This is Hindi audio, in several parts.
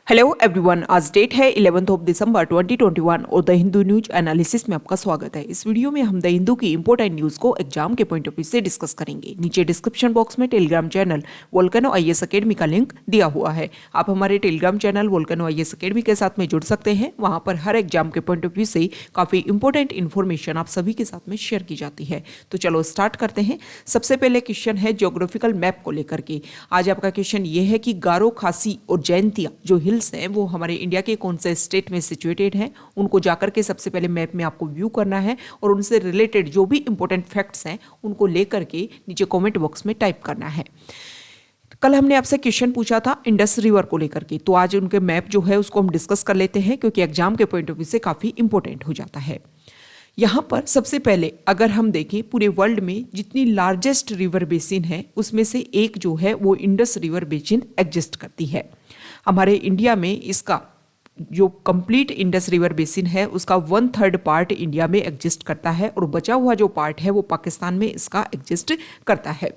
हेलो एवरीवन, आज डेट है 11 दिसंबर 2021 और द हिंदू न्यूज एनालिसिस में आपका स्वागत है। इस वीडियो में हम द हिंदू की इंपॉर्टेंट न्यूज को एग्जाम के पॉइंट ऑफ व्यू से डिस्कस करेंगे। नीचे डिस्क्रिप्शन बॉक्स में Telegram channel volcano IAS academy का लिंक दिया हुआ है। आप हमारे Telegram channel volcano IAS academy के साथ में जुड़ सकते हैं। वहां पर हर एग्जाम के पॉइंट ऑफ व्यू से काफी इंपॉर्टेंट इन्फॉर्मेशन आप सभी के साथ में शेयर की जाती है। तो चलो स्टार्ट करते हैं। सबसे पहले क्वेश्चन है ज्योग्राफिकल मैप को लेकर के। आज आपका क्वेश्चन ये है कि गारो, खासी और जैंतिया जो हिल्स हैं वो हमारे इंडिया के कौन से स्टेट में सिचुएटेड हैं। उनको जाकर के सबसे पहले मैप में आपको व्यू करना है और उनसे रिलेटेड जो भी इंपॉर्टेंट फैक्ट्स हैं उनको लेकर के नीचे कमेंट बॉक्स में टाइप करना है। कल हमने आपसे क्वेश्चन पूछा था इंडस रिवर को लेकर के, तो आज उनके मैप जो है उसको हम डिस्कस कर लेते हैं क्योंकि एग्जाम के पॉइंट ऑफ व्यू से काफी इंपॉर्टेंट हो जाता है। यहाँ पर सबसे पहले अगर हम देखें पूरे वर्ल्ड में जितनी लार्जेस्ट रिवर बेसिन है उसमें से एक जो है वो इंडस रिवर बेसिन एग्जिस्ट करती है। हमारे इंडिया में इसका जो कंप्लीट इंडस रिवर बेसिन है उसका 1/3 पार्ट इंडिया में एग्जिस्ट करता है और बचा हुआ जो पार्ट है वो पाकिस्तान में इसका एग्जिस्ट करता है।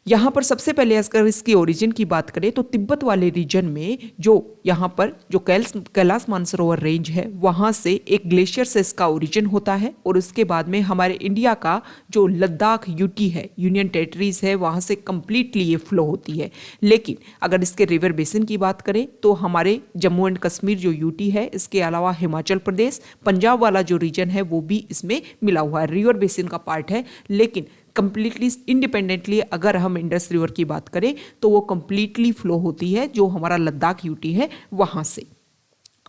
यहाँ पर सबसे पहले अगर इसकी ओरिजिन की बात करें तो तिब्बत वाले रीजन में जो यहाँ पर जो कैलाश मानसरोवर रेंज है वहाँ से एक ग्लेशियर से इसका ओरिजिन होता है और उसके बाद में हमारे इंडिया का जो लद्दाख यूटी है, यूनियन टेरिटरीज है, वहाँ से कंप्लीटली ये फ्लो होती है। लेकिन अगर इसके रिवर बेसिन की बात करें तो हमारे जम्मू एंड कश्मीर जो यूटी है, इसके अलावा हिमाचल प्रदेश, पंजाब वाला जो रीजन है वो भी इसमें मिला हुआ है, रिवर बेसिन का पार्ट है। लेकिन कंप्लीटली इंडिपेंडेंटली अगर हम इंडस रिवर की बात करें तो वो कंप्लीटली फ्लो होती है जो हमारा लद्दाख यूटी है वहां से।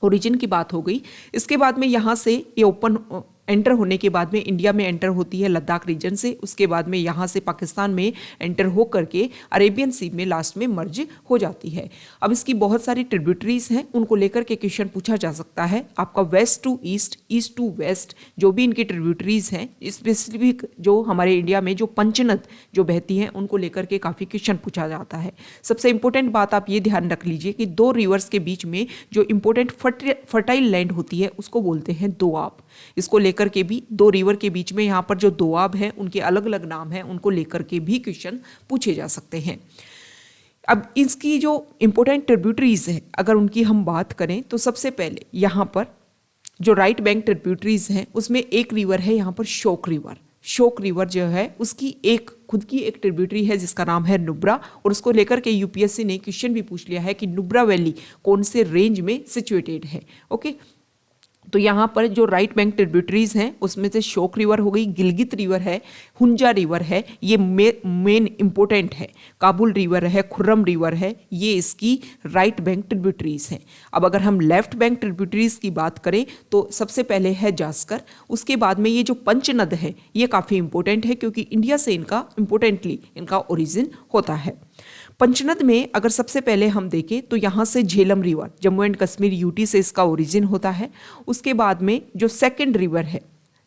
ओरिजिन की बात हो गई। इसके बाद में यहाँ से ये ओपन एंटर होने के बाद में इंडिया में एंटर होती है लद्दाख रीजन से। उसके बाद में यहाँ से पाकिस्तान में एंटर हो करके अरेबियन सी में लास्ट में मर्ज हो जाती है। अब इसकी बहुत सारी ट्रिब्यूटरीज हैं, उनको लेकर के क्वेश्चन पूछा जा सकता है। आपका west to east, east to west जो भी इनकी ट्रिब्यूटरीज हैं, स्पेसिफिक जो हमारे इंडिया में जो पंचनद जो बहती हैं उनको लेकर के काफ़ी क्वेश्चन पूछा जाता है। सबसे इंपॉर्टेंट बात आप ये ध्यान रख लीजिए कि दो रिवर्स के बीच में जो इंपॉर्टेंट फर्टाइल लैंड होती है उसको बोलते हैं दोआब। इसको लेकर के भी दो रिवर के बीच में यहाँ पर जो दोआब हैं उनके अलग अलग नाम हैं, उनको लेकर के भी क्वेश्चन पूछे जा सकते हैं। अब इसकी जो इंपॉर्टेंट ट्रिब्यूटरीज है अगर उनकी हम बात करें तो सबसे पहले यहाँ पर जो राइट बैंक ट्रिब्यूटरीज हैं उसमें एक रिवर है यहाँ पर शोक रिवर। शोक रिवर जो है उसकी एक खुद की एक ट्रिब्यूटरी है जिसका नाम है नुब्रा, और उसको लेकर के यूपीएससी ने क्वेश्चन भी पूछ लिया है कि नुब्रा वैली कौन से रेंज में सिचुएटेड है। ओके, तो यहाँ पर जो राइट बैंक ट्रिब्यूटरीज हैं उसमें से शोक रिवर हो गई, गिलगित रिवर है, हुंजा रिवर है, ये मेन इंपॉर्टेंट है, काबुल रिवर है, खुर्रम रिवर है, ये इसकी राइट बैंक ट्रिब्यूटरीज हैं। अब अगर हम लेफ्ट बैंक ट्रिब्यूटरीज की बात करें तो सबसे पहले है जास्कर। उसके बाद में ये जो पंचनद है ये काफ़ी इंपॉर्टेंट है क्योंकि इंडिया से इनका इंपॉर्टेंटली इनका ओरिजिन होता है। पंचनद में अगर सबसे पहले हम देखें तो यहाँ से Jhelum river, Jammu and Kashmir UT से इसका ओरिजिन होता है। उसके बाद में जो सेकंड रिवर है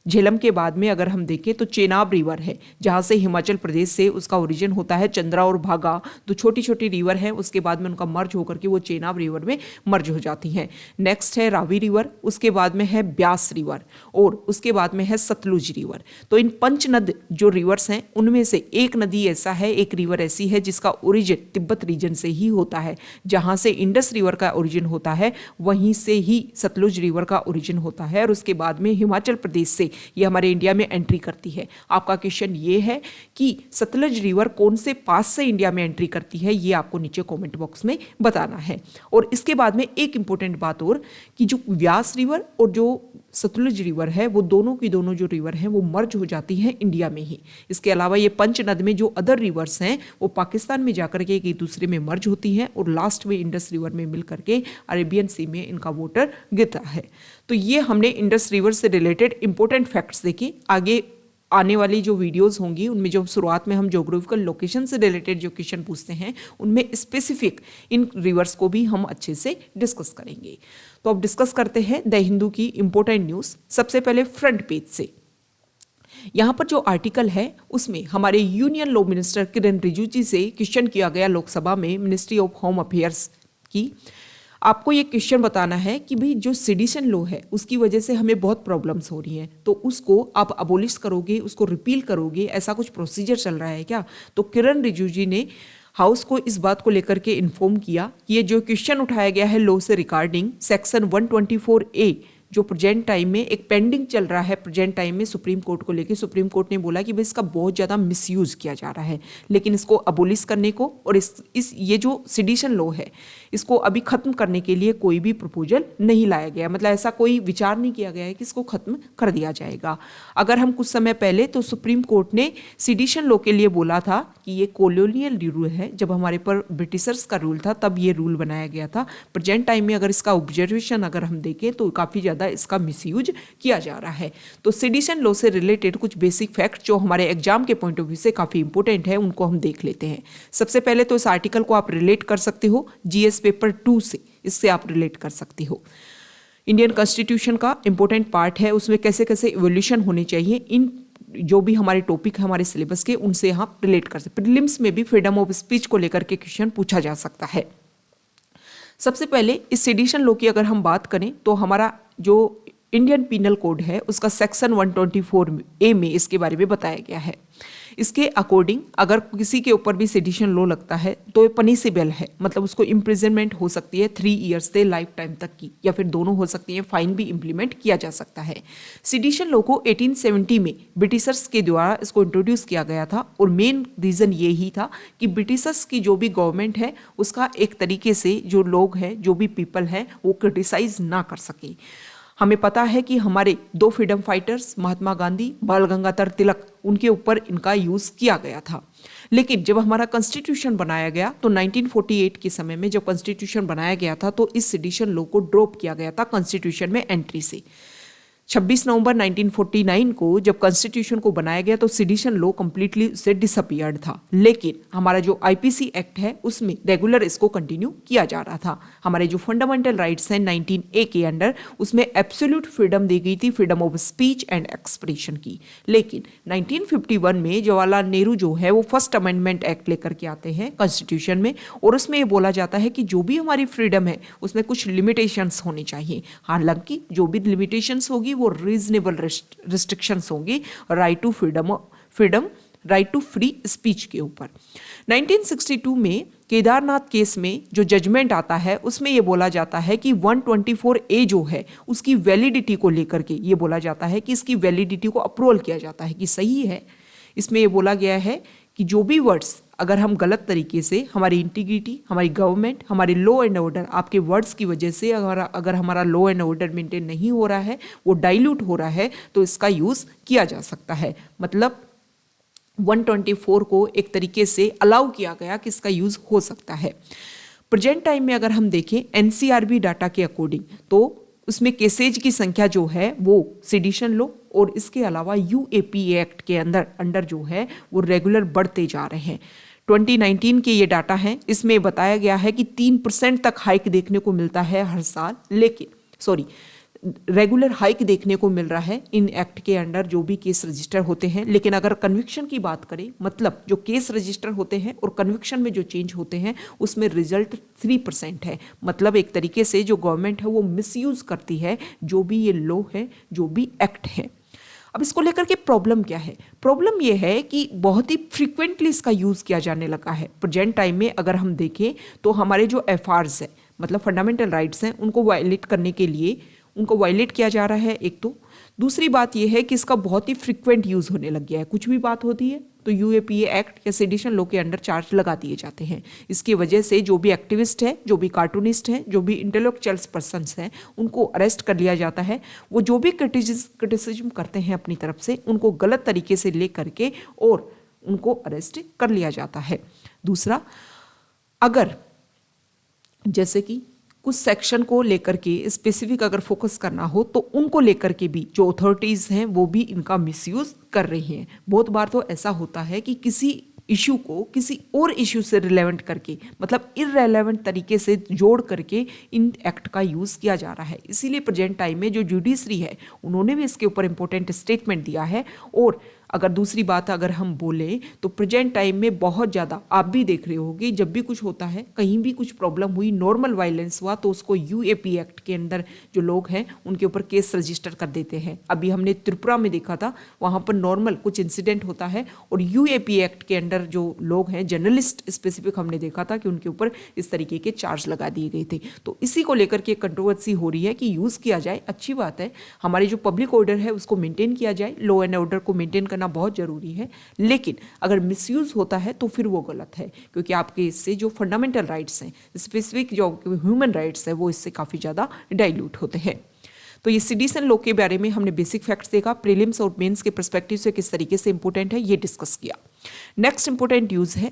झेलम के बाद में अगर हम देखें तो चेनाब रिवर है जहाँ से हिमाचल प्रदेश से उसका ओरिजिन होता है। चंद्रा और भागा तो छोटी छोटी रिवर हैं, उसके बाद में उनका मर्ज होकर के वो चेनाब रिवर में मर्ज हो जाती हैं। नेक्स्ट है रावी रिवर, उसके बाद में है ब्यास रिवर और उसके बाद में है सतलुज रिवर। तो इन पंचनद जो रिवर्स हैं उनमें से एक नदी ऐसा है, एक रिवर ऐसी है जिसका ओरिजिन तिब्बत रीजन से ही होता है। जहाँ से इंडस रिवर का ओरिजिन होता है वहीं से ही सतलुज रिवर का ओरिजिन होता है और उसके बाद में हिमाचल प्रदेश से ये हमारे इंडिया में एंट्री करती है। आपका क्वेश्चन ये है कि सतलुज रिवर कौन से पास से इंडिया में एंट्री करती है, ये आपको नीचे कमेंट बॉक्स में बताना है। और इसके बाद में एक इंपॉर्टेंट बात और कि जो व्यास रिवर और जो सतलुज रिवर है वो दोनों की दोनों जो रिवर हैं वो मर्ज हो जाती हैं इंडिया में ही। इसके अलावा ये पंचनद में जो अदर रिवर्स हैं वो पाकिस्तान में जाकर के एक दूसरे में मर्ज होती हैं और लास्ट में इंडस रिवर में मिल करके अरेबियन सी में इनका वाटर गिरता है। तो ये हमने इंडस रिवर से रिलेटेड इंपॉर्टेंट फैक्ट्स देखे। आगे आने वाली जो वीडियोस होंगी उनमें जो शुरुआत में हम ज्योग्राफिकल लोकेशन से रिलेटेड जो क्वेश्चन पूछते हैं उनमें स्पेसिफिक इन रिवर्स को भी हम अच्छे से डिस्कस करेंगे। तो अब डिस्कस करते हैं द हिंदू की इंपॉर्टेंट न्यूज़। सबसे पहले फ्रंट पेज से यहाँ पर जो आर्टिकल है उसमें हमारे यूनियन लॉ मिनिस्टर किरण रिजिजू से क्वेश्चन किया गया लोकसभा में मिनिस्ट्री ऑफ होम अफेयर्स की। आपको ये क्वेश्चन बताना है कि भाई जो सेडिशन लॉ है उसकी वजह से हमें बहुत प्रॉब्लम्स हो रही हैं, तो उसको आप अबोलिश करोगे, उसको रिपील करोगे, ऐसा कुछ प्रोसीजर चल रहा है क्या? तो किरण रिजिजू ने हाउस को इस बात को लेकर के इन्फॉर्म किया कि ये जो क्वेश्चन उठाया गया है लॉ से रिगार्डिंग सेक्शन 124A जो प्रेजेंट टाइम में एक पेंडिंग चल रहा है प्रेजेंट टाइम में सुप्रीम कोर्ट को लेके, सुप्रीम कोर्ट ने बोला कि भाई इसका बहुत ज़्यादा मिसयूज किया जा रहा है, लेकिन इसको अबोलिश करने को और ये जो सेडिशन लॉ है इसको अभी खत्म करने के लिए कोई भी प्रपोजल नहीं लाया गया, मतलब ऐसा कोई विचार नहीं किया गया है कि इसको खत्म कर दिया जाएगा। अगर हम कुछ समय पहले तो सुप्रीम कोर्ट ने सेडिशन लॉ के लिए बोला था कि ये कॉलोनियल रूल है, जब हमारे पर ब्रिटिशर्स का रूल था तब ये रूल बनाया गया था। प्रेजेंट टाइम में अगर इसका ऑब्जर्वेशन अगर हम देखें तो काफ़ी ज़्यादा इसका मिसयूज किया जा रहा है। तो सेडिशन लॉ से रिलेटेड कुछ बेसिक फैक्ट जो हमारे एग्जाम के पॉइंट ऑफ व्यू से काफ़ी इंपॉर्टेंट है उनको हम देख लेते हैं। सबसे पहले तो इस आर्टिकल को आप रिलेट कर सकते हो जीएस पेपर 2 से, इससे आप रिलेट कर सकते हो। इंडियन कॉन्स्टिट्यूशन का इंपॉर्टेंट पार्ट है, उसमें कैसे कैसे इवोल्यूशन होने चाहिए, इन जो भी हमारे टॉपिक है हमारे सिलेबस के उनसे आप रिलेट कर सकते। प्रीलिम्स में भी फ्रीडम ऑफ स्पीच को लेकर के क्वेश्चन पूछा जा सकता है। सबसे पहले इस सेडिशन लॉ की अगर हम बात करें तो हमारा जो इंडियन पीनल कोड है उसका सेक्शन 124A में इसके बारे में बताया गया है। इसके अकॉर्डिंग अगर किसी के ऊपर भी सेडिशन लॉ लगता है तो ये पनिशेबल है, मतलब उसको इम्प्रिजनमेंट हो सकती है 3 ईयर्स से लाइफ टाइम तक की, या फिर दोनों हो सकती है, फाइन भी इम्प्लीमेंट किया जा सकता है। सेडिशन लॉ को 1870 में ब्रिटिशर्स के द्वारा इसको इंट्रोड्यूस किया गया था और मेन रीज़न ये ही था कि ब्रिटिशर्स की जो भी गवर्नमेंट है उसका एक तरीके से जो लोग हैं जो भी पीपल हैं वो क्रिटिसाइज ना कर सके। हमें पता है कि हमारे 2 फ्रीडम फाइटर्स महात्मा गांधी, बाल गंगाधर तिलक, उनके ऊपर इनका यूज़ किया गया था। लेकिन जब हमारा कॉन्स्टिट्यूशन बनाया गया तो 1948 के समय में जब कॉन्स्टिट्यूशन बनाया गया था तो इस सेडिशन लॉ को ड्रॉप किया गया था कॉन्स्टिट्यूशन में एंट्री से। 26 नवंबर 1949 को जब कॉन्स्टिट्यूशन को बनाया गया तो सेडिशन लॉ कंप्लीटली से डिसअपियर्ड था, लेकिन हमारा जो आईपीसी एक्ट है उसमें रेगुलर इसको कंटिन्यू किया जा रहा था। हमारे जो फंडामेंटल राइट्स हैं 19A के अंडर उसमें एब्सोल्यूट फ्रीडम दी गई थी, freedom of speech and expression की। लेकिन 1951 में जवाहरलाल नेहरू जो है वो फर्स्ट अमेंडमेंट एक्ट लेकर के आते हैं कॉन्स्टिट्यूशन में, और उसमें ये बोला जाता है कि जो भी हमारी फ्रीडम है उसमें कुछ लिमिटेशंस होनी चाहिए। हालांकि जो भी लिमिटेशंस होगी वो रीजनेबल रिस्ट्रिक्शंस होंगी right to freedom right to free speech के ऊपर। 1962 में केदारनाथ केस में जो जजमेंट आता है उसमें ये बोला जाता है कि 124A जो है उसकी वैलिडिटी को लेकर के ये बोला जाता है कि इसकी वैलिडिटी को अप्रूवल किया जाता है कि सही है। इसमें ये बोला गया है कि जो भी वर्ड्स अगर हम गलत तरीके से हमारी इंटीग्रिटी, हमारी गवर्नमेंट, हमारे लॉ एंड ऑर्डर, आपके वर्ड्स की वजह से अगर हमारा लॉ एंड ऑर्डर मेंटेन नहीं हो रहा है, वो डाइल्यूट हो रहा है, तो इसका यूज़ किया जा सकता है। मतलब 124 को एक तरीके से अलाउ किया गया कि इसका यूज़ हो सकता है। प्रेजेंट टाइम में अगर हम देखें NCRB डाटा के अकॉर्डिंग तो उसमें केसेज की संख्या जो है वो सेडिशन लॉ और इसके अलावा UAPA एक्ट के अंडर जो है वो रेगुलर बढ़ते जा रहे हैं। 2019 के ये डाटा हैं, इसमें बताया गया है कि 3% तक हाइक देखने को मिलता है हर साल, लेकिन रेगुलर हाइक देखने को मिल रहा है इन एक्ट के अंडर जो भी केस रजिस्टर होते हैं। लेकिन अगर कन्विक्शन की बात करें, मतलब जो केस रजिस्टर होते हैं और कन्विक्शन में जो चेंज होते हैं उसमें रिजल्ट 3% है। मतलब एक तरीके से जो गवर्नमेंट है वो मिसयूज करती है जो भी ये लॉ है, जो भी एक्ट है। अब इसको लेकर के प्रॉब्लम क्या है? प्रॉब्लम ये है कि बहुत ही फ्रीक्वेंटली इसका यूज़ किया जाने लगा है। प्रेजेंट टाइम में अगर हम देखें तो हमारे जो FRs है, मतलब फंडामेंटल राइट्स हैं, उनको वायलेट करने के लिए उनको वायलेट किया जा रहा है एक तो। दूसरी बात यह है कि इसका बहुत ही फ्रीक्वेंट यूज़ होने लग गया है। कुछ भी बात होती है तो UAPA एक्ट या सेडिशन लॉ के अंडर चार्ज लगा दिए जाते हैं। इसकी वजह से जो भी एक्टिविस्ट है, जो भी कार्टूनिस्ट हैं, जो भी इंटेलेक्चुअल पर्सन्स हैं, उनको अरेस्ट कर लिया जाता है। वो जो भी क्रिटिसिज्म करते हैं अपनी तरफ से उनको गलत तरीके से ले करके और उनको अरेस्ट कर लिया जाता है। दूसरा, अगर जैसे कि कुछ सेक्शन को लेकर के स्पेसिफिक अगर फोकस करना हो तो उनको लेकर के भी जो अथॉरिटीज़ हैं वो भी इनका मिसयूज़ कर रही हैं। बहुत बार तो ऐसा होता है कि किसी इशू को किसी और इशू से रिलेवेंट करके, मतलब इररेलेवेंट तरीके से जोड़ करके इन एक्ट का यूज़ किया जा रहा है। इसीलिए प्रेजेंट टाइम में जो जुडिशरी है उन्होंने भी इसके ऊपर इंपॉर्टेंट स्टेटमेंट दिया है। और अगर दूसरी बात अगर हम बोलें तो प्रेजेंट टाइम में बहुत ज़्यादा आप भी देख रहे होगे, जब भी कुछ होता है, कहीं भी कुछ प्रॉब्लम हुई, नॉर्मल वायलेंस हुआ तो उसको यूएपी एक्ट के अंदर जो लोग हैं उनके ऊपर केस रजिस्टर कर देते हैं। अभी हमने त्रिपुरा में देखा था, वहाँ पर नॉर्मल कुछ इंसिडेंट होता है और यूएपी एक्ट के अंडर जो लोग हैं जर्नलिस्ट स्पेसिफिक हमने देखा था कि उनके ऊपर इस तरीके के चार्ज लगा दिए गए थे। तो इसी को लेकर के कंट्रोवर्सी हो रही है कि यूज़ किया जाए, अच्छी बात है, हमारी जो पब्लिक ऑर्डर है उसको मेंटेन किया जाए, लॉ एंड ऑर्डर को मेंटेन करना बहुत ज़रूरी है, लेकिन अगर मिसयूज़ होता है तो फिर वो गलत है, क्योंकि आपके इससे जो फंडामेंटल राइट्स हैं, स्पेसिफिक जो ह्यूमन राइट्स है, वो इससे काफ़ी ज़्यादा डाइल्यूट होते हैं। तो ये सिटीजन लॉ के बारे में हमने बेसिक फैक्ट्स देखा, प्रीलिम्स और मेंस के पर्सपेक्टिव से किस तरीके से इंपॉर्टेंट है ये डिस्कस किया। नेक्स्ट इंपॉर्टेंट न्यूज़ है,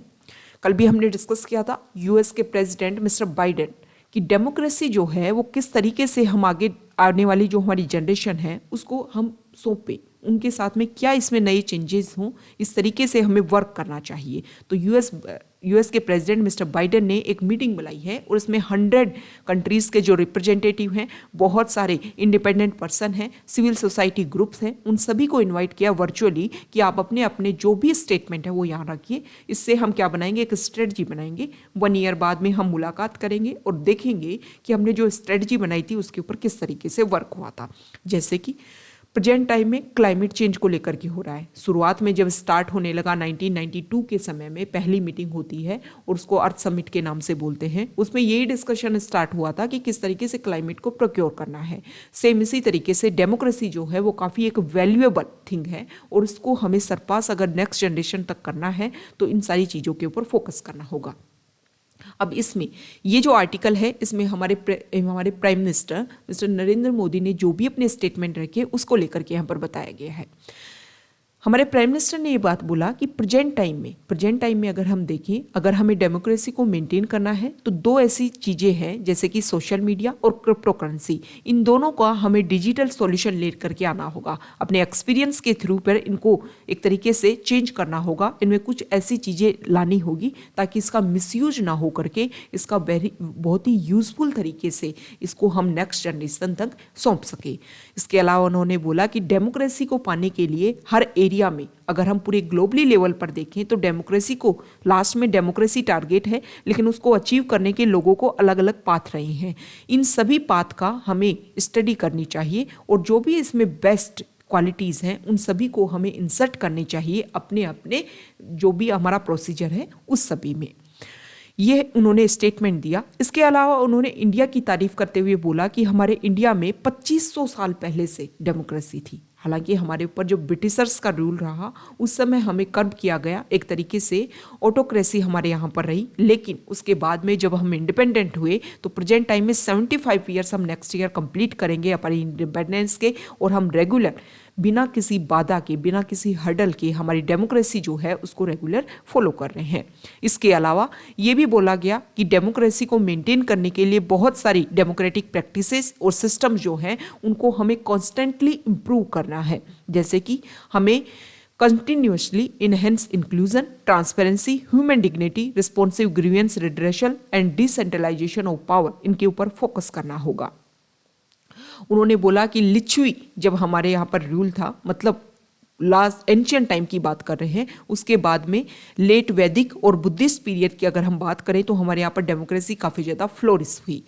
कल भी हमने डिस्कस किया था, यूएस के प्रेसिडेंट मिस्टर बाइडेन कि डेमोक्रेसी जो है वो किस तरीके से हम आगे आने वाली जो हमारी जनरेशन है उसको हम सौंपें, उनके साथ में क्या इसमें नए चेंजेस हों, इस तरीके से हमें वर्क करना चाहिए। तो यूएस के प्रेसिडेंट मिस्टर बाइडेन ने एक मीटिंग बुलाई है और इसमें 100 कंट्रीज़ के जो रिप्रेजेंटेटिव हैं, बहुत सारे इंडिपेंडेंट पर्सन हैं, सिविल सोसाइटी ग्रुप्स हैं, उन सभी को इनवाइट किया वर्चुअली कि आप अपने अपने जो भी स्टेटमेंट है वो यहाँ रखिए। इससे हम क्या बनाएंगे, एक स्ट्रेटजी बनाएंगे। 1 ईयर बाद में हम मुलाकात करेंगे और देखेंगे कि हमने जो स्ट्रेटजी बनाई थी उसके ऊपर किस तरीके से वर्क हुआ था। जैसे कि प्रेजेंट टाइम में क्लाइमेट चेंज को लेकर के हो रहा है। शुरुआत में जब स्टार्ट होने लगा 1992 के समय में पहली मीटिंग होती है और उसको अर्थ समिट के नाम से बोलते हैं, उसमें यही डिस्कशन स्टार्ट हुआ था कि किस तरीके से क्लाइमेट को प्रोक्योर करना है। सेम इसी तरीके से डेमोक्रेसी जो है वो काफ़ी एक वैल्यूएबल थिंग है और उसको हमें सरपास अगर नेक्स्ट जनरेशन तक करना है तो इन सारी चीज़ों के ऊपर फोकस करना होगा। अब इसमें ये जो आर्टिकल है इसमें हमारे prime minister mister Narendra Modi ने जो भी अपने स्टेटमेंट रखे उसको लेकर के यहाँ पर बताया गया है। हमारे प्राइम मिनिस्टर ने ये बात बोला कि प्रेजेंट टाइम में अगर हम देखें, अगर हमें डेमोक्रेसी को मेंटेन करना है तो 2 ऐसी चीज़ें हैं जैसे कि सोशल मीडिया और क्रिप्टो करेंसी, इन दोनों का हमें डिजिटल सॉल्यूशन लेकर के आना होगा। अपने एक्सपीरियंस के थ्रू पर इनको एक तरीके से चेंज करना होगा, इनमें कुछ ऐसी चीज़ें लानी होगी ताकि इसका मिसयूज ना हो करके इसका बहुत ही यूजफुल तरीके से इसको हम नेक्स्ट जनरेशन तक सौंप सके। इसके अलावा उन्होंने बोला कि डेमोक्रेसी को पाने के लिए हर एरिया में, अगर हम पूरे ग्लोबली लेवल पर देखें तो डेमोक्रेसी को लास्ट में डेमोक्रेसी टारगेट है, लेकिन उसको अचीव करने के लोगों को अलग अलग पाथ रहे हैं। इन सभी पाथ का हमें स्टडी करनी चाहिए और जो भी इसमें बेस्ट क्वालिटीज़ हैं उन सभी को हमें इंसर्ट करनी चाहिए अपने अपने जो भी हमारा प्रोसीजर है उस सभी में। ये उन्होंने स्टेटमेंट दिया। इसके अलावा उन्होंने इंडिया की तारीफ करते हुए बोला कि हमारे इंडिया में 2500 साल पहले से डेमोक्रेसी थी। हालांकि हमारे ऊपर जो ब्रिटिशर्स का रूल रहा उस समय हमें कर्ब किया गया, एक तरीके से ऑटोक्रेसी हमारे यहाँ पर रही, लेकिन उसके बाद में जब हम इंडिपेंडेंट हुए तो प्रेजेंट टाइम में 75 ईयर्स हम नेक्स्ट ईयर कंप्लीट करेंगे अपनी इंडिपेंडेंस के, और हम रेगुलर बिना किसी बाधा के, बिना किसी हर्डल के हमारी डेमोक्रेसी जो है उसको रेगुलर फॉलो कर रहे हैं। इसके अलावा ये भी बोला गया कि डेमोक्रेसी को मेंटेन करने के लिए बहुत सारी डेमोक्रेटिक प्रैक्टिसेस और सिस्टम जो हैं उनको हमें कॉन्स्टेंटली इम्प्रूव करना है, जैसे कि हमें continuously enhance inclusion, transparency, human dignity, responsive grievance redressal and decentralisation of power, इनके ऊपर फोकस करना होगा। उन्होंने बोला कि लिच्छवी जब हमारे यहाँ पर रूल था, मतलब लास्ट एंशियंट टाइम की बात कर रहे हैं, उसके बाद में लेट वैदिक और बुद्धिस्ट पीरियड की अगर हम बात करें तो हमारे यहाँ पर डेमोक्रेसी काफ़ी ज़्यादा फ्लोरिश हुई।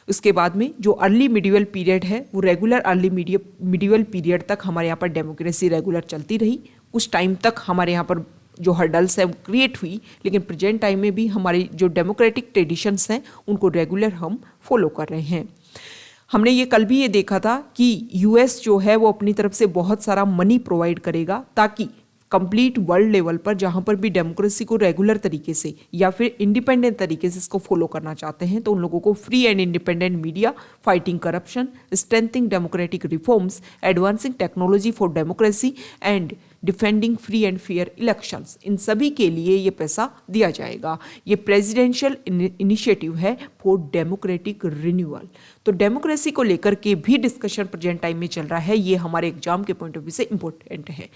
उसके बाद में जो अर्ली मिडिवल पीरियड है वो रेगुलर अर्ली मिडिवल पीरियड तक हमारे यहाँ पर डेमोक्रेसी रेगुलर चलती रही। कुछ टाइम तक हमारे यहाँ पर जो हर्डल्स है वो क्रिएट हुई, लेकिन प्रेजेंट टाइम में भी हमारी जो डेमोक्रेटिक ट्रेडिशंस हैं उनको रेगुलर हम फॉलो कर रहे हैं। हमने ये कल भी ये देखा था कि यूएस जो है वो अपनी तरफ से बहुत सारा मनी प्रोवाइड करेगा ताकि कंप्लीट वर्ल्ड लेवल पर जहाँ पर भी डेमोक्रेसी को रेगुलर तरीके से या फिर इंडिपेंडेंट तरीके से इसको फॉलो करना चाहते हैं तो उन लोगों को free and independent media, fighting corruption, strengthening democratic reforms, advancing technology for democracy and defending free and fair elections, इन सभी के लिए ये पैसा दिया जाएगा। ये प्रेसिडेंशियल इनिशिएटिव है फॉर डेमोक्रेटिक रिन्यूअल। तो डेमोक्रेसी को लेकर के भी डिस्कशन प्रेजेंट टाइम में चल रहा है, ये हमारे एग्जाम के पॉइंट ऑफ व्यू से इंपॉर्टेंट है।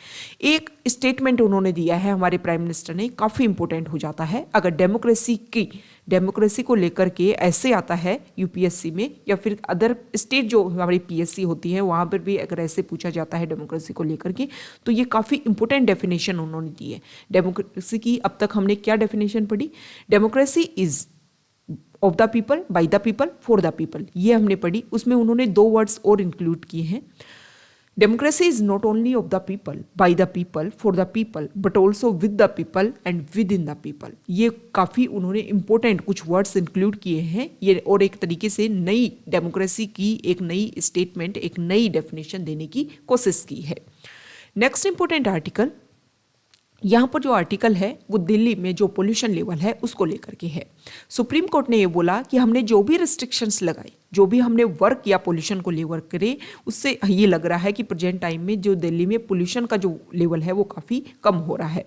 एक स्टेटमेंट उन्होंने दिया है हमारे प्राइम मिनिस्टर ने, काफ़ी इंपॉर्टेंट हो जाता है। अगर डेमोक्रेसी की डेमोक्रेसी को लेकर के ऐसे आता है यूपीएससी में या फिर अदर स्टेट जो हमारी पीएससी होती है वहाँ पर भी अगर ऐसे पूछा जाता है डेमोक्रेसी को लेकर के, तो ये काफ़ी इंपॉर्टेंट डेफिनेशन उन्होंने दी है डेमोक्रेसी की। अब तक हमने क्या डेफिनेशन पढ़ी? Democracy is of the people, by the people, for the people, ये हमने पढ़ी। उसमें उन्होंने 2 वर्ड्स और इंक्लूड किए हैं। Democracy is not only of the people, by the people, for the people, but also with the people and with in the people. ये काफ़ी उन्होंने इंपॉर्टेंट कुछ वर्ड्स इंक्लूड किए हैं ये, और एक तरीके से नई डेमोक्रेसी की एक नई स्टेटमेंट, एक नई डेफिनेशन देने की कोशिश की है। नेक्स्ट इंपॉर्टेंट आर्टिकल, यहाँ पर जो आर्टिकल है वो दिल्ली में जो पोल्यूशन लेवल है उसको लेकर के है। सुप्रीम कोर्ट ने ये बोला कि हमने जो भी रिस्ट्रिक्शंस लगाई, जो भी हमने वर्क या पोल्यूशन को लेवल करे, उससे ये लग रहा है कि प्रेजेंट टाइम में जो दिल्ली में पोल्यूशन का जो लेवल है वो काफ़ी कम हो रहा है।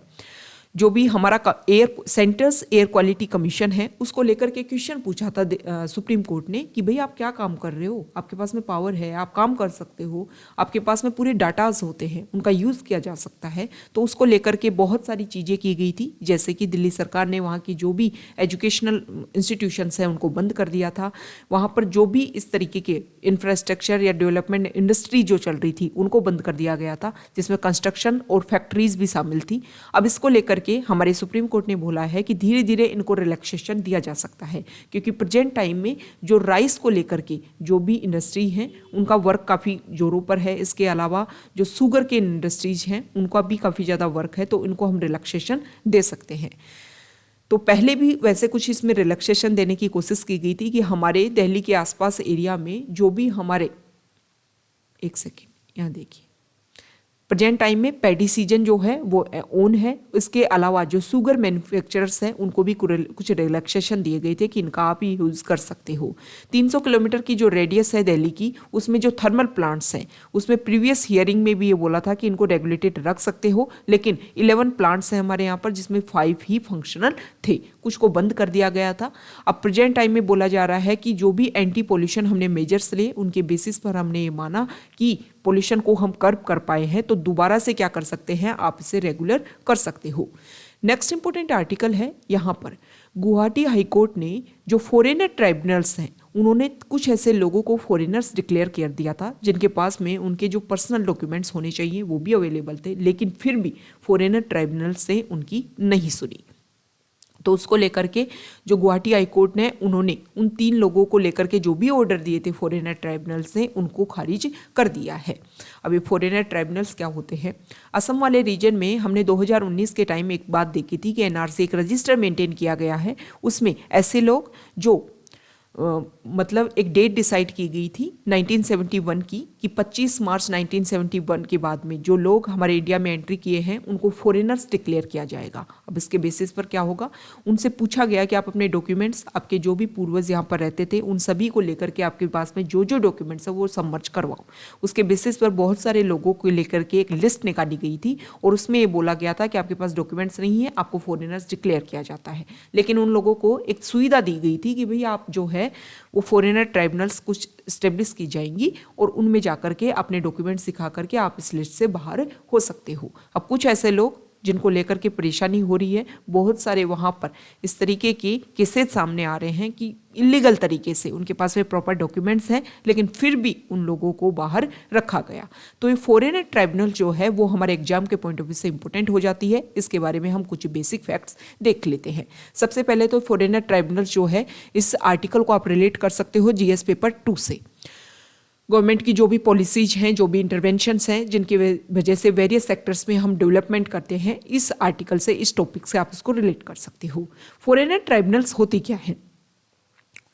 जो भी हमारा air centres air quality commission है उसको लेकर के क्वेश्चन पूछा था सुप्रीम कोर्ट ने कि भाई आप क्या काम कर रहे हो, आपके पास में पावर है, आप काम कर सकते हो, आपके पास में पूरे डाटाज होते हैं, उनका यूज़ किया जा सकता है। तो उसको लेकर के बहुत सारी चीज़ें की गई थी, जैसे कि दिल्ली सरकार ने वहाँ की जो भी एजुकेशनल इंस्टीट्यूशंस हैं उनको बंद कर दिया था। वहाँ पर जो भी इस तरीके के इंफ्रास्ट्रक्चर या डेवलपमेंट इंडस्ट्री जो चल रही थी उनको बंद कर दिया गया था, जिसमें कंस्ट्रक्शन और फैक्ट्रीज भी शामिल थी। अब इसको लेकर के हमारे सुप्रीम कोर्ट ने बोला है कि धीरे धीरे इनको रिलैक्सेशन दिया जा सकता है, क्योंकि प्रेजेंट टाइम में जो राइस को लेकर के जो भी इंडस्ट्री हैं उनका वर्क काफ़ी जोरों पर है। इसके अलावा जो शुगर के इंडस्ट्रीज हैं उनका भी काफ़ी ज़्यादा वर्क है, तो इनको हम रिलैक्सेशन दे सकते हैं। तो पहले भी वैसे कुछ इसमें रिलैक्सेशन देने की कोशिश की गई थी कि हमारे दिल्ली के आसपास एरिया में जो भी हमारे, एक सेकेंड यहाँ देखिए, प्रेजेंट टाइम में पैडी सीजन जो है वो ऑन है। इसके अलावा जो शुगर मैन्युफैक्चरर्स हैं उनको भी कुछ रिलैक्सेशन दिए गए थे कि इनका आप ही यूज़ कर सकते हो। 300 किलोमीटर की जो रेडियस है दिल्ली की, उसमें जो थर्मल प्लांट्स हैं उसमें प्रीवियस हियरिंग में भी ये बोला था कि इनको रेगुलेटेड रख सकते हो, लेकिन 11 प्लांट्स हैं हमारे यहाँ पर जिसमें 5 ही फंक्शनल थे, कुछ को बंद कर दिया गया था। अब प्रेजेंट टाइम में बोला जा रहा है कि जो भी एंटी पोल्यूशन हमने मेजर्स लिए उनके बेसिस पर हमने ये माना कि पोल्यूशन को हम कर्ब कर पाए हैं, तो दोबारा से क्या कर सकते हैं, आप इसे रेगुलर कर सकते हो। नेक्स्ट इंपॉर्टेंट आर्टिकल है यहाँ पर, गुवाहाटी हाईकोर्ट ने जो फॉरेनर ट्राइब्यूनल्स हैं उन्होंने कुछ ऐसे लोगों को फॉरेनर्स डिक्लेयर कर दिया था जिनके पास में उनके जो पर्सनल डॉक्यूमेंट्स होने चाहिए वो भी अवेलेबल थे, लेकिन फिर भी फॉरेनर ट्राइब्यूनल से उनकी नहीं सुनी। तो उसको लेकर के जो गुवाहाटी हाई कोर्ट ने उन्होंने उन 3 लोगों को लेकर के जो भी ऑर्डर दिए थे फॉरेनर ट्राइब्यूनल्स ने उनको खारिज कर दिया है। अब ये फॉरेनर ट्राइब्यूनल्स क्या होते हैं? असम वाले रीजन में हमने 2019 के टाइम में एक बात देखी थी कि एनआरसी एक रजिस्टर मेंटेन किया गया है, उसमें ऐसे लोग जो मतलब एक डेट डिसाइड की गई थी 1971 की कि 25 मार्च 1971 के बाद में जो लोग हमारे इंडिया में एंट्री किए हैं उनको फॉरेनर्स डिक्लेयर किया जाएगा। अब इसके बेसिस पर क्या होगा, उनसे पूछा गया कि आप अपने डॉक्यूमेंट्स, आपके जो भी पूर्वज यहाँ पर रहते थे उन सभी को लेकर के आपके पास में जो जो डॉक्यूमेंट्स है वो सबमर्ज करवाओ। उसके बेसिस पर बहुत सारे लोगों को लेकर के एक लिस्ट निकाली गई थी और उसमें ये बोला गया था कि आपके पास डॉक्यूमेंट्स नहीं है, आपको फॉरेनर्स डिक्लेयर किया जाता है। लेकिन उन लोगों को एक सुविधा दी गई थी कि भाई आप जो है वो फॉरेनर ट्राइब्यूनल्स कुछ स्टेब्लिश की जाएंगी और उनमें जाकर के अपने डॉक्यूमेंट्स दिखा करके आप इस लिस्ट से बाहर हो सकते हो। अब कुछ ऐसे लोग जिनको लेकर के परेशानी हो रही है, बहुत सारे वहाँ पर इस तरीके के केसेस सामने आ रहे हैं कि इलीगल तरीके से उनके पास में प्रॉपर डॉक्यूमेंट्स हैं लेकिन फिर भी उन लोगों को बाहर रखा गया। तो ये फॉरेनर ट्राइब्यूनल जो है वो हमारे एग्जाम के पॉइंट ऑफ व्यू से इंपॉर्टेंट हो जाती है। इसके बारे में हम कुछ बेसिक फैक्ट्स देख लेते हैं। सबसे पहले तो फॉरेनर ट्राइब्यूनल जो है इस आर्टिकल को आप रिलेट कर सकते हो जीएस पेपर 2 से। गवर्नमेंट की जो भी पॉलिसीज हैं, जो भी इंटरवेंशंस हैं जिनकी वजह से वेरियस सेक्टर्स में हम डेवलपमेंट करते हैं, इस आर्टिकल से, इस टॉपिक से आप इसको रिलेट कर सकते हो। फॉरेनर ट्राइब्यूनल्स होती क्या है?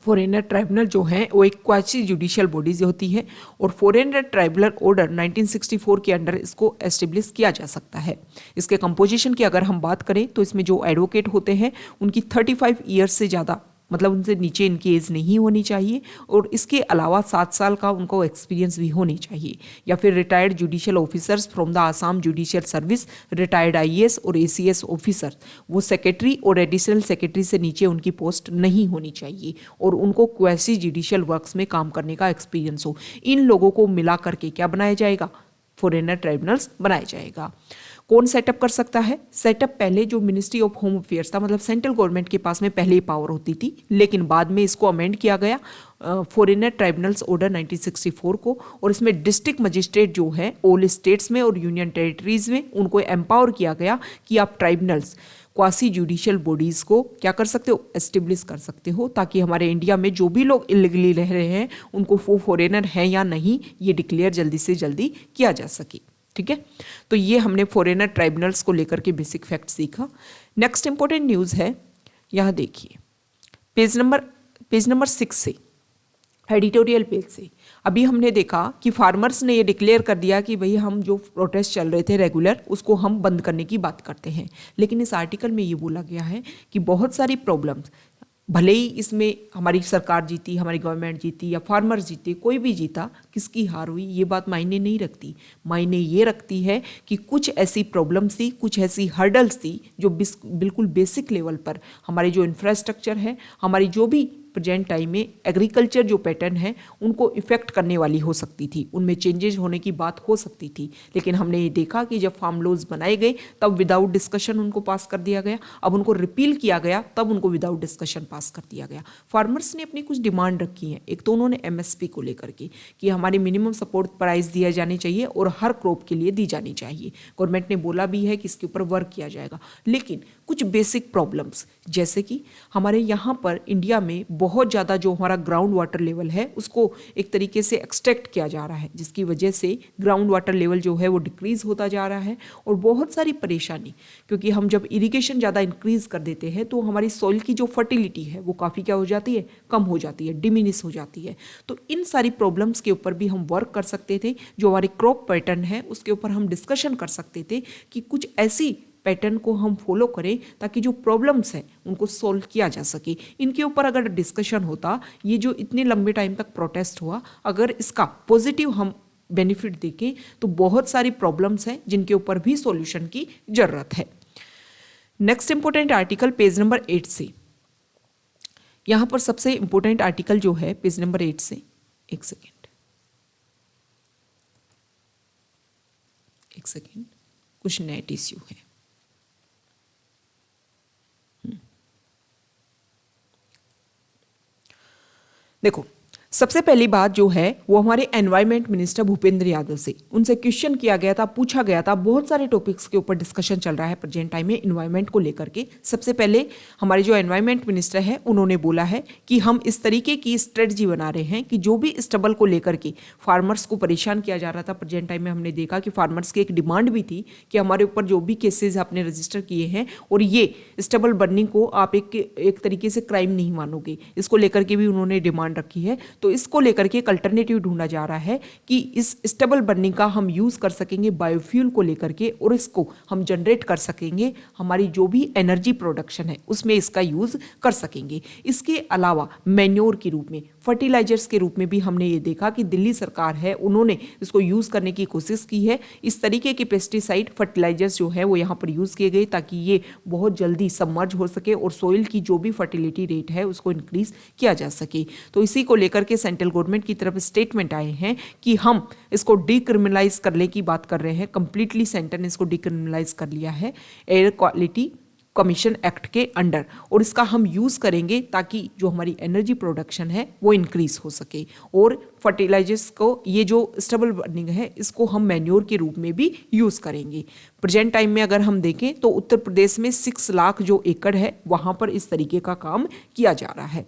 फॉरेनर ट्राइब्यूनल जो है वो एक क्वासी जुडिशियल बॉडीज होती है और फॉरेनर ट्राइब्यूनल ऑर्डर 1964 के अंडर इसको एस्टेब्लिश किया जा सकता है। इसके कंपोजिशन की अगर हम बात करें तो इसमें जो एडवोकेट होते हैं उनकी 35 ईयर्स से ज़्यादा, मतलब उनसे नीचे इनकी एज नहीं होनी चाहिए और इसके अलावा 7 साल का उनको एक्सपीरियंस भी होनी चाहिए, या फिर retired judicial officers from the Assam judicial service, retired IAS और एसीएस ऑफिसर, वो सेक्रेटरी और एडिशनल सेक्रेटरी से नीचे उनकी पोस्ट नहीं होनी चाहिए और उनको क्वासी जुडिशियल वर्क्स में काम करने का एक्सपीरियंस हो। इन लोगों को मिला करके क्या बनाया जाएगा? फॉरेनर ट्राइब्यूनल्स बनाया जाएगा। कौन सेटअप कर सकता है? सेटअप पहले जो मिनिस्ट्री ऑफ होम अफेयर्स था, मतलब सेंट्रल गवर्नमेंट के पास में पहले ही पावर होती थी, लेकिन बाद में इसको अमेंड किया गया फॉरेनर ट्राइब्यूनल्स ऑर्डर 1964 को, और इसमें डिस्ट्रिक्ट मजिस्ट्रेट जो है ऑल स्टेट्स में और यूनियन टेरिटरीज में उनको एम्पावर किया गया कि आप ट्राइब्यूनल्स क्वासी जुडिशियल बॉडीज को क्या कर सकते हो? एस्टेब्लिश कर सकते हो, ताकि हमारे इंडिया में जो भी लोग इलीगली रह रहे हैं उनको वो फॉरेनर हैं या नहीं ये डिक्लेयर जल्दी से जल्दी किया जा सके। ठीक है, तो ये हमने फॉरेनर ट्राइब्यूनल्स को लेकर के बेसिक फैक्ट सीखा। नेक्स्ट इंपॉर्टेंट न्यूज़ है, यहाँ देखिए पेज नंबर 6 से, एडिटोरियल पेज से। अभी हमने देखा कि फार्मर्स ने ये डिक्लेयर कर दिया कि भाई हम जो प्रोटेस्ट चल रहे थे रेगुलर उसको हम बंद करने की बात करते हैं, लेकिन इस आर्टिकल में ये बोला गया है कि बहुत सारी प्रॉब्लम्स, भले ही इसमें हमारी सरकार जीती, हमारी गवर्नमेंट जीती या फार्मर्स जीते, कोई भी जीता, किसकी हार हुई ये बात मायने नहीं रखती। मायने ये रखती है कि कुछ ऐसी प्रॉब्लम्स थी, कुछ ऐसी हर्डल्स थी जो बिल्कुल बेसिक लेवल पर हमारे जो इंफ्रास्ट्रक्चर है, हमारी जो भी प्रेजेंट टाइम में एग्रीकल्चर जो पैटर्न है उनको इफेक्ट करने वाली हो सकती थी, उनमें चेंजेस होने की बात हो सकती थी। लेकिन हमने ये देखा कि जब फार्म लॉज बनाए गए तब विदाउट डिस्कशन उनको पास कर दिया गया, अब उनको रिपील किया गया तब उनको विदाउट डिस्कशन पास कर दिया गया। फार्मर्स ने अपनी कुछ डिमांड रखी है। एक तो उन्होंने एमएसपी को लेकर के कि हमारी मिनिमम सपोर्ट प्राइस दिया जानी चाहिए और हर क्रॉप के लिए दी जानी चाहिए। गवर्नमेंट ने बोला भी है कि इसके ऊपर वर्क किया जाएगा, लेकिन कुछ बेसिक प्रॉब्लम्स जैसे कि हमारे यहाँ पर इंडिया में बहुत ज़्यादा जो हमारा ग्राउंड वाटर लेवल है उसको एक तरीके से एक्सट्रैक्ट किया जा रहा है, जिसकी वजह से ग्राउंड वाटर लेवल जो है वो डिक्रीज होता जा रहा है और बहुत सारी परेशानी, क्योंकि हम जब इरिगेशन ज़्यादा इंक्रीज कर देते हैं तो हमारी सॉइल की जो फर्टिलिटी है वो काफ़ी क्या हो जाती है? कम हो जाती है, डिमिनिश हो जाती है। तो इन सारी प्रॉब्लम्स के ऊपर भी हम वर्क कर सकते थे। जो हमारे क्रॉप पैटर्न है उसके ऊपर हम डिस्कशन कर सकते थे कि कुछ ऐसी पैटर्न को हम फॉलो करें ताकि जो प्रॉब्लम्स हैं उनको सॉल्व किया जा सके। इनके ऊपर अगर डिस्कशन होता, ये जो इतने लंबे टाइम तक प्रोटेस्ट हुआ, अगर इसका पॉजिटिव हम बेनिफिट देखें तो बहुत सारी प्रॉब्लम्स हैं जिनके ऊपर भी सॉल्यूशन की जरूरत है। Next important article page number 8 से, यहां पर सबसे इंपॉर्टेंट आर्टिकल जो है पेज नंबर 8 से, एक सेकेंड, कुछ नेट इश्यू है। देखो, सबसे पहली बात जो है वो हमारे एनवायरमेंट मिनिस्टर भूपेंद्र यादव से, उनसे क्वेश्चन किया गया था, पूछा गया था। बहुत सारे टॉपिक्स के ऊपर डिस्कशन चल रहा है प्रेजेंट टाइम में एनवायरमेंट को लेकर के। सबसे पहले हमारे जो एनवायरमेंट मिनिस्टर है उन्होंने बोला है कि हम इस तरीके की स्ट्रेटजी बना रहे हैं कि जो भी स्टबल को लेकर के फार्मर्स को परेशान किया जा रहा था, प्रेजेंट टाइम में हमने देखा कि फार्मर्स की एक डिमांड भी थी कि हमारे ऊपर जो भी केसेज आपने रजिस्टर किए हैं और ये स्टबल बर्निंग को आप एक तरीके से क्राइम नहीं मानोगे, इसको लेकर के भी उन्होंने डिमांड रखी है। तो इसको लेकर के एक अल्टरनेटिव ढूंढा जा रहा है कि इस स्टेबल बर्निंग का हम यूज कर सकेंगे बायोफ्यूल को लेकर के, और इसको हम जनरेट कर सकेंगे, हमारी जो भी एनर्जी प्रोडक्शन है उसमें इसका यूज कर सकेंगे। इसके अलावा मैन्योर के रूप में, फर्टिलाइजर्स के रूप में भी हमने ये देखा कि दिल्ली सरकार है उन्होंने इसको यूज करने की कोशिश की है। इस तरीके के पेस्टिसाइड फर्टिलाइजर्स जो है वो यहाँ पर यूज किए गए ताकि ये बहुत जल्दी सबमर्ज हो सके और सोइल की जो भी फर्टिलिटी रेट है उसको इंक्रीज किया जा सके। तो इसी को लेकर के सेंट्रल गवर्नमेंट की तरफ स्टेटमेंट आए हैं कि हम इसको डीक्रिमिनलाइज करने की बात कर रहे हैं। कंप्लीटली सेंटर ने इसको डीक्रिमिनलाइज कर लिया है एयर क्वालिटी कमीशन एक्ट के अंडर, और इसका हम यूज करेंगे ताकि जो हमारी एनर्जी प्रोडक्शन है वो इंक्रीज हो सके। और फर्टिलाइजर्स को, ये जो स्टेबल बर्निंग है इसको हम मैन्योर के रूप में भी यूज करेंगे। प्रेजेंट टाइम में अगर हम देखें तो उत्तर प्रदेश में 6 लाख जो एकड़ है वहां पर इस तरीके का काम किया जा रहा है।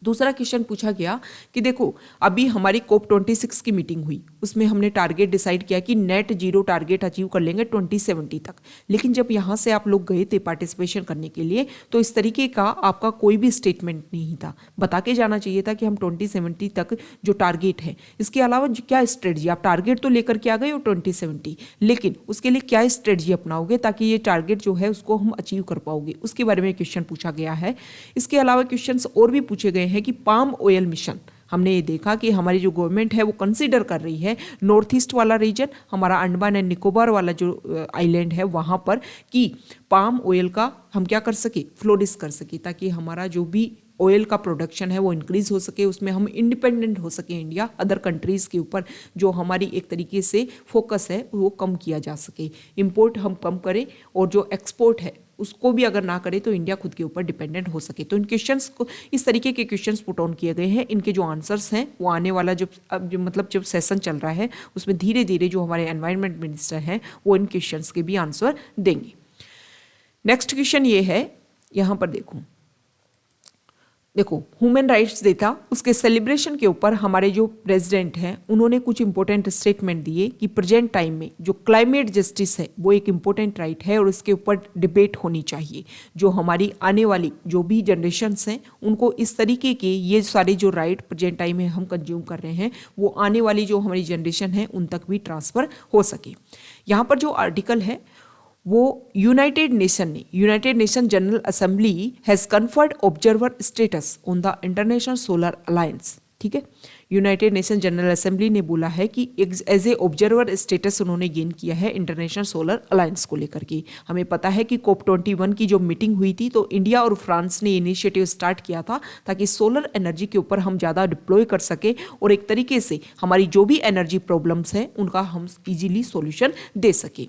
दूसरा क्वेश्चन पूछा गया कि देखो अभी हमारी COP26 की मीटिंग हुई, उसमें हमने टारगेट डिसाइड किया कि नेट जीरो टारगेट अचीव कर लेंगे 2070 तक। लेकिन जब यहाँ से आप लोग गए थे पार्टिसिपेशन करने के लिए तो इस तरीके का आपका कोई भी स्टेटमेंट नहीं था। बता के जाना चाहिए था कि हम 2070 तक जो टारगेट है, इसके अलावा क्या स्ट्रेटजी, आप टारगेट तो लेकर के आ गए हो 2070, लेकिन उसके लिए क्या स्ट्रेटजी अपनाओगे ताकि ये टारगेट जो है उसको हम अचीव कर पाओगे, उसके बारे में क्वेश्चन पूछा गया है। इसके अलावा क्वेश्चन और भी पूछे गए हैं कि पाम ऑयल मिशन, हमने ये देखा कि हमारी जो गवर्नमेंट है वो कंसीडर कर रही है नॉर्थ ईस्ट वाला रीजन, हमारा अंडमान एंड निकोबार वाला जो आइलैंड है वहाँ पर, कि पाम ऑयल का हम क्या कर सके, फ्लोरिश कर सके, ताकि हमारा जो भी ऑयल का प्रोडक्शन है वो इंक्रीज हो सके, उसमें हम इंडिपेंडेंट हो सके इंडिया अदर कंट्रीज़ के ऊपर, जो हमारी एक तरीके से फोकस है वो कम किया जा सके, इंपोर्ट हम कम करें और जो एक्सपोर्ट है उसको भी अगर ना करें तो इंडिया खुद के ऊपर डिपेंडेंट हो सके। तो इन क्वेश्चंस को, इस तरीके के क्वेश्चंस पुट ऑन किए गए हैं। इनके जो आंसर्स हैं वो आने वाला जब सेशन चल रहा है उसमें धीरे धीरे जो हमारे एनवायरनमेंट मिनिस्टर हैं वो इन क्वेश्चंस के भी आंसर देंगे। नेक्स्ट क्वेश्चन ये है, यहाँ पर देखो ह्यूमन राइट्स डे था, उसके सेलिब्रेशन के ऊपर हमारे जो प्रेसिडेंट हैं उन्होंने कुछ इंपॉर्टेंट स्टेटमेंट दिए कि प्रेजेंट टाइम में जो क्लाइमेट जस्टिस है वो एक इंपॉर्टेंट राइट है और उसके ऊपर डिबेट होनी चाहिए। जो हमारी आने वाली जो भी जनरेशन्स हैं उनको इस तरीके के ये सारे जो राइट प्रेजेंट टाइम में हम कंज्यूम कर रहे हैं वो आने वाली जो हमारी जनरेशन है उन तक भी ट्रांसफ़र हो सके। यहाँ पर जो आर्टिकल है वो United nation general assembly has conferred observer status on the international solar alliance. ठीक है, यूनाइटेड नेशन जनरल असेंबली ने बोला है कि एज ए ऑब्जर्वर स्टेटस उन्होंने गेन किया है इंटरनेशनल सोलर अलायंस को लेकर के। हमें पता है कि COP21 की जो मीटिंग हुई थी तो इंडिया और फ्रांस ने इनिशिएटिव स्टार्ट किया था ताकि सोलर एनर्जी के ऊपर हम ज़्यादा डिप्लॉय कर सके और एक तरीके से हमारी जो भी एनर्जी प्रॉब्लम्स हैं उनका हम ईजिली सॉल्यूशन दे सके।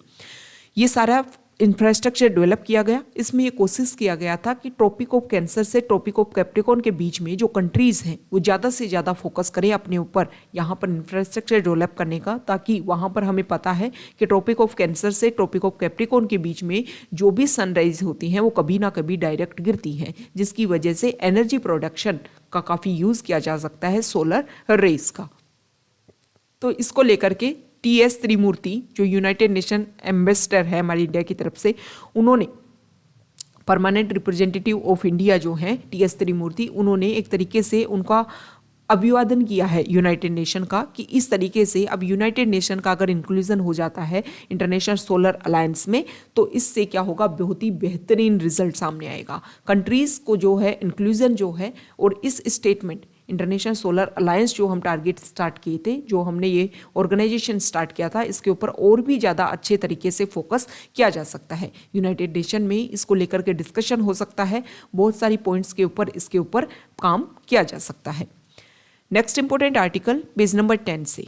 ये सारा इंफ्रास्ट्रक्चर डेवलप किया गया। इसमें ये कोशिश किया गया था कि ट्रॉपिक ऑफ कैंसर से ट्रॉपिक ऑफ कैप्रिकॉर्न के बीच में जो कंट्रीज़ हैं वो ज़्यादा से ज़्यादा फोकस करें अपने ऊपर यहाँ पर इंफ्रास्ट्रक्चर डेवलप करने का, ताकि वहाँ पर हमें पता है कि ट्रॉपिक ऑफ कैंसर से ट्रॉपिक ऑफ कैप्रिकॉर्न के बीच में जो भी सनराइज होती हैं वो कभी ना कभी डायरेक्ट गिरती हैं, जिसकी वजह से एनर्जी प्रोडक्शन का काफ़ी यूज़ किया जा सकता है सोलर रेज का। तो इसको लेकर के TS त्रिमूर्ति जो यूनाइटेड नेशन एम्बेसडर है हमारी इंडिया की तरफ से, उन्होंने परमानेंट रिप्रेजेंटेटिव ऑफ इंडिया जो हैं TS त्रिमूर्ति, उन्होंने एक तरीके से उनका अभिवादन किया है यूनाइटेड नेशन का कि इस तरीके से अब यूनाइटेड नेशन का अगर इंक्लूजन हो जाता है इंटरनेशनल सोलर अलायंस में तो इससे क्या होगा, बहुत ही बेहतरीन रिजल्ट सामने आएगा। कंट्रीज़ को जो है इंक्लूजन जो है और इस स्टेटमेंट इंटरनेशनल सोलर अलायंस जो हम टारगेट स्टार्ट किए थे, जो हमने ये ऑर्गेनाइजेशन स्टार्ट किया था, इसके ऊपर और भी ज़्यादा अच्छे तरीके से फोकस किया जा सकता है। यूनाइटेड नेशन में इसको लेकर के डिस्कशन हो सकता है, बहुत सारी पॉइंट्स के ऊपर इसके ऊपर काम किया जा सकता है। Next important article page number 10 से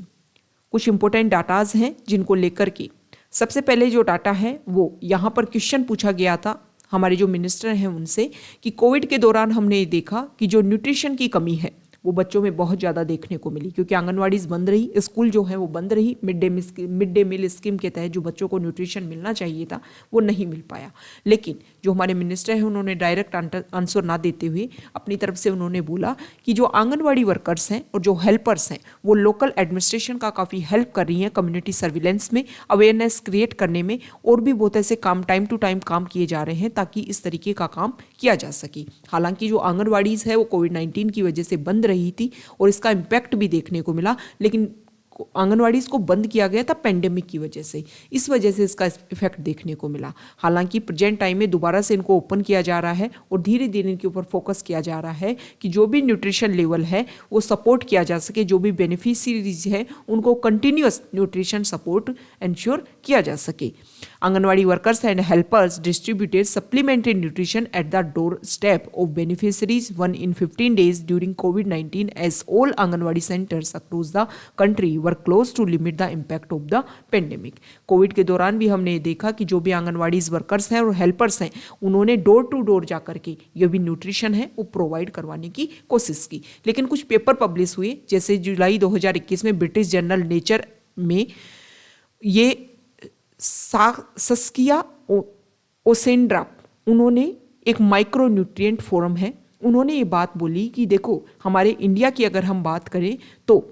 कुछ इंपॉर्टेंट डाटाज हैं जिनको लेकर के सबसे पहले जो डाटा है वो यहाँ पर क्वेश्चन पूछा गया था हमारे जो मिनिस्टर हैं उनसे कि कोविड के दौरान हमने देखा कि जो न्यूट्रिशन की कमी है वो बच्चों में बहुत ज़्यादा देखने को मिली, क्योंकि आंगनवाड़ीज़ बंद रही, स्कूल जो है वो बंद रही, मिड डे मील स्कीम के तहत जो बच्चों को न्यूट्रिशन मिलना चाहिए था वो नहीं मिल पाया। लेकिन जो हमारे मिनिस्टर हैं उन्होंने डायरेक्ट आंसर ना देते हुए अपनी तरफ से उन्होंने बोला कि जो आंगनवाड़ी वर्कर्स हैं और जो हेल्पर्स हैं वो लोकल एडमिनिस्ट्रेशन का काफ़ी हेल्प कर रही हैं कम्युनिटी सर्विलेंस में, अवेयरनेस क्रिएट करने में, और भी बहुत ऐसे काम टाइम टू टाइम काम किए जा रहे हैं ताकि इस तरीके का काम किया जा सके। हालांकि जो आंगनवाड़ीज़ है वो कोविड-19 की वजह से बंद रही थी और इसका इम्पैक्ट भी देखने को मिला, लेकिन आंगनवाड़ी को बंद किया गया था पेंडेमिक की वजह से, इस वजह से इसका इफेक्ट देखने को मिला। हालांकि प्रेजेंट टाइम में दोबारा से इनको ओपन किया जा रहा है और धीरे धीरे इनके ऊपर फोकस किया जा रहा है कि जो भी न्यूट्रिशन लेवल है वो सपोर्ट किया जा सके, जो भी बेनिफिशियरीज है उनको कंटिन्यूअस न्यूट्रिशन सपोर्ट इंश्योर किया जा सके। Anganwadi workers and helpers distributed supplementary nutrition at the door step of beneficiaries 1 in 15 days during COVID-19 as all anganwadi centres across the country were close to limit the impact of the pandemic. COVID के दौरान भी हमने देखा कि जो भी आंगनवाड़ी वर्कर्स हैं और हेल्पर्स हैं उन्होंने डोर टू डोर जाकर के ये भी न्यूट्रिशन है वो प्रोवाइड करवाने की कोशिश की। लेकिन कुछ पेपर पब्लिश हुए, जैसे जुलाई 2021 में ब्रिटिश जर्नल नेचर में ये सस्किया ओसेंड्राप, उन्होंने एक माइक्रो न्यूट्रिएंट फोरम है, उन्होंने ये बात बोली कि देखो हमारे इंडिया की अगर हम बात करें तो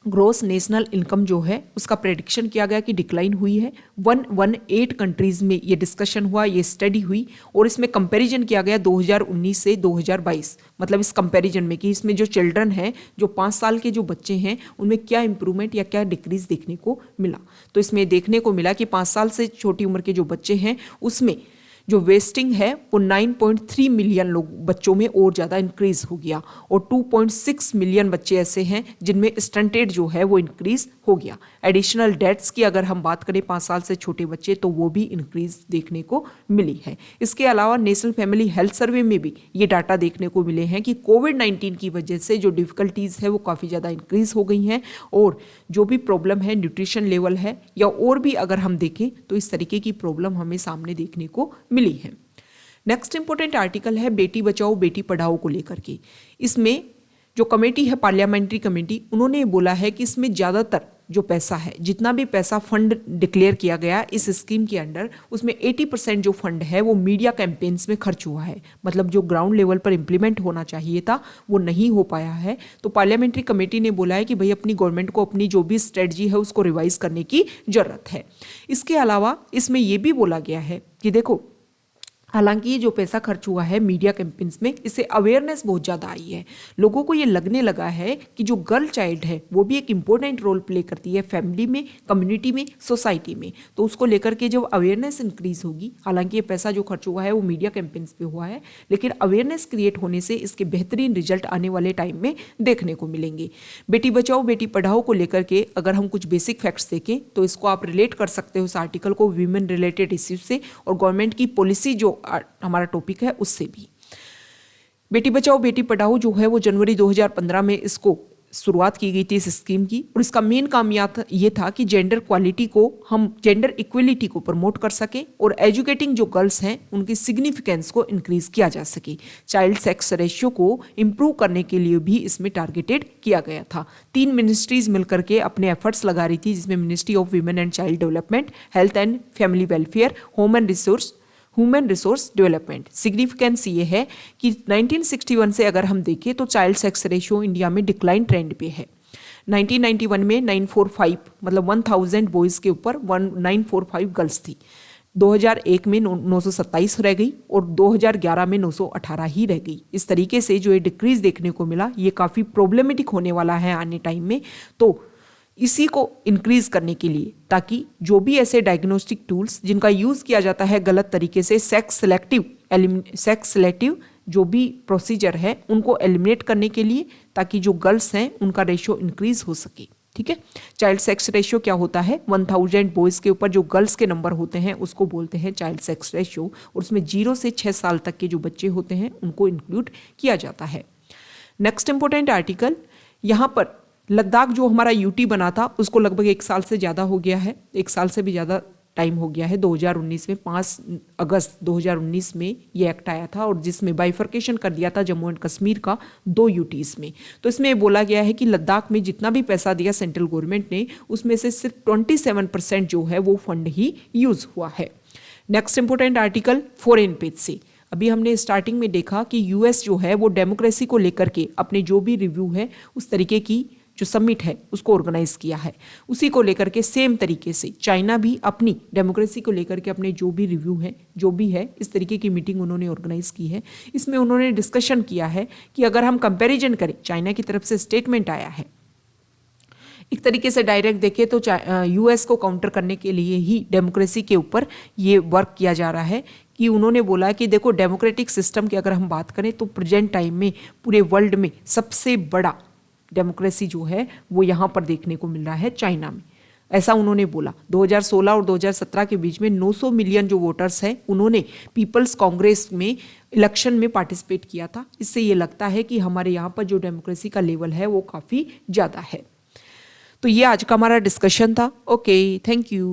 ग्रोस नेशनल इनकम जो है उसका प्रेडिक्शन किया गया कि डिक्लाइन हुई है। 118 कंट्रीज़ में ये डिस्कशन हुआ, ये स्टडी हुई और इसमें कंपैरिजन किया गया 2019 से 2022, मतलब इस कंपैरिजन में कि इसमें जो चिल्ड्रन हैं, जो 5 साल के जो बच्चे हैं उनमें क्या इंप्रूवमेंट या क्या डिक्रीज देखने को मिला। तो इसमें देखने को मिला कि 5 साल से छोटी उम्र के जो बच्चे हैं उसमें जो वेस्टिंग है वो 9.3 मिलियन लोग बच्चों में और ज़्यादा इंक्रीज हो गया और 2.6 मिलियन बच्चे ऐसे हैं जिनमें स्टंटेड जो है वो इंक्रीज हो गया। एडिशनल डेथ्स की अगर हम बात करें 5 साल से छोटे बच्चे तो वो भी इंक्रीज देखने को मिली है। इसके अलावा नेशनल फैमिली हेल्थ सर्वे में भी ये डाटा देखने को मिले हैं कि कोविड-19 की वजह से जो डिफ़िकल्टीज़ है वो काफ़ी ज़्यादा इंक्रीज हो गई हैं और जो भी प्रॉब्लम है न्यूट्रिशन लेवल है या और भी अगर हम देखें तो इस तरीके की प्रॉब्लम हमें सामने देखने को मिली है। नेक्स्ट इंपॉर्टेंट आर्टिकल है बेटी बचाओ बेटी पढ़ाओ को लेकर के। इसमें जो कमेटी है पार्लियामेंट्री कमेटी, उन्होंने बोला है कि इसमें ज़्यादातर जो पैसा है, जितना भी पैसा फंड डिक्लेयर किया गया इस स्कीम के अंडर, उसमें 80% जो फंड है वो मीडिया कैंपेन्स में खर्च हुआ है। मतलब जो ग्राउंड लेवल पर इंप्लीमेंट होना चाहिए था वो नहीं हो पाया है। तो पार्लियामेंट्री कमेटी ने बोला है कि भाई अपनी गवर्नमेंट को अपनी जो भी स्ट्रेटजी है उसको रिवाइज करने की जरूरत है। इसके अलावा इसमें ये भी बोला गया है कि देखो, हालांकि ये जो पैसा खर्च हुआ है मीडिया कैंपेन्स में, इससे अवेयरनेस बहुत ज़्यादा आई है। लोगों को ये लगने लगा है कि जो गर्ल चाइल्ड है वो भी एक इम्पोर्टेंट रोल प्ले करती है फैमिली में, कम्युनिटी में, सोसाइटी में। तो उसको लेकर के जब अवेयरनेस इंक्रीज होगी, हालांकि ये पैसा जो खर्च हुआ है वो मीडिया कैंपेन्स पे हुआ है, लेकिन अवेयरनेस क्रिएट होने से इसके बेहतरीन रिजल्ट आने वाले टाइम में देखने को मिलेंगे। बेटी बचाओ बेटी पढ़ाओ को लेकर के अगर हम कुछ बेसिक फैक्ट्स देखें तो इसको आप रिलेट कर सकते हो इस आर्टिकल को वीमेन रिलेटेड इश्यूज से और गवर्नमेंट की पॉलिसी जो हमारा टॉपिक है उससे भी। बेटी बचाओ बेटी पढ़ाओ जो है वो जनवरी 2015 में इसको शुरुआत की गई थी इस स्कीम की और इसका मेन काम ये था कि जेंडर क्वालिटी को, हम जेंडर इक्वलिटी को प्रमोट कर सके और एजुकेटिंग जो गर्ल्स हैं उनकी सिग्निफिकेंस को इंक्रीज किया जा सके। चाइल्ड सेक्स रेशियो को इंप्रूव करने के लिए भी इसमें टारगेटेड किया गया था। 3 मिनिस्ट्रीज मिलकर के अपने एफर्ट्स लगा रही थी, जिसमें ministry of women and child development, health and family welfare, human resource development. Significance ये है कि 1961 से अगर हम देखें तो चाइल्ड सेक्स रेशियो इंडिया में डिक्लाइन ट्रेंड पे है। 1991 में 945 मतलब 1000 बॉयज़ के ऊपर 945 गर्ल्स थी। 2001 में 927 रह गई और 2011 में 918 ही रह गई। इस तरीके से जो ये डिक्रीज देखने को मिला, ये काफ़ी प्रॉब्लमेटिक होने वाला है आने टाइम में। तो इसी को इंक्रीज करने के लिए, ताकि जो भी ऐसे डायग्नोस्टिक टूल्स जिनका यूज़ किया जाता है गलत तरीके से, सेक्स सिलेक्टिव जो भी प्रोसीजर है उनको एलिमिनेट करने के लिए, ताकि जो गर्ल्स हैं उनका रेशियो इंक्रीज हो सके। ठीक है, चाइल्ड सेक्स रेशियो क्या होता है? 1000 बॉयज़ के ऊपर जो गर्ल्स के नंबर होते हैं उसको बोलते हैं चाइल्ड सेक्स रेशियो, और उसमें 0 से 6 साल तक के जो बच्चे होते हैं उनको इंक्लूड किया जाता है। नेक्स्ट इंपॉर्टेंट आर्टिकल, यहाँ पर लद्दाख जो हमारा यूटी बना था उसको लगभग 1 साल से ज़्यादा हो गया है, 1 साल से भी ज़्यादा टाइम हो गया है। 2019 में 5 अगस्त 2019 में ये एक्ट आया था और जिसमें बाइफर्केशन कर दिया था जम्मू एंड कश्मीर का 2 यूटीज़ में। तो इसमें बोला गया है कि लद्दाख में जितना भी पैसा दिया सेंट्रल गवर्नमेंट ने, उसमें से सिर्फ 27% जो है वो फंड ही यूज़ हुआ है। Next important article foreign page से, अभी हमने स्टार्टिंग में देखा कि यूएस जो है वो डेमोक्रेसी को लेकर के अपने जो भी रिव्यू है उस तरीके की जो समिट है उसको ऑर्गेनाइज किया है। उसी को लेकर के सेम तरीके से चाइना भी अपनी डेमोक्रेसी को लेकर के अपने जो भी रिव्यू है, जो भी है, इस तरीके की मीटिंग उन्होंने ऑर्गेनाइज की है। इसमें उन्होंने डिस्कशन किया है कि अगर हम कंपैरिजन करें, चाइना की तरफ से स्टेटमेंट आया है, एक तरीके से डायरेक्ट देखें तो यूएस को काउंटर करने के लिए ही डेमोक्रेसी के ऊपर ये वर्क किया जा रहा है। कि उन्होंने बोला कि देखो, डेमोक्रेटिक सिस्टम की अगर हम बात करें तो प्रेजेंट टाइम में पूरे वर्ल्ड में सबसे बड़ा डेमोक्रेसी जो है वो यहाँ पर देखने को मिल रहा है चाइना में, ऐसा उन्होंने बोला। 2016 और 2017 के बीच में 900 मिलियन जो वोटर्स हैं उन्होंने पीपल्स कांग्रेस में इलेक्शन में पार्टिसिपेट किया था। इससे ये लगता है कि हमारे यहाँ पर जो डेमोक्रेसी का लेवल है वो काफ़ी ज़्यादा है। तो ये आज का हमारा डिस्कशन था। Okay, thank you.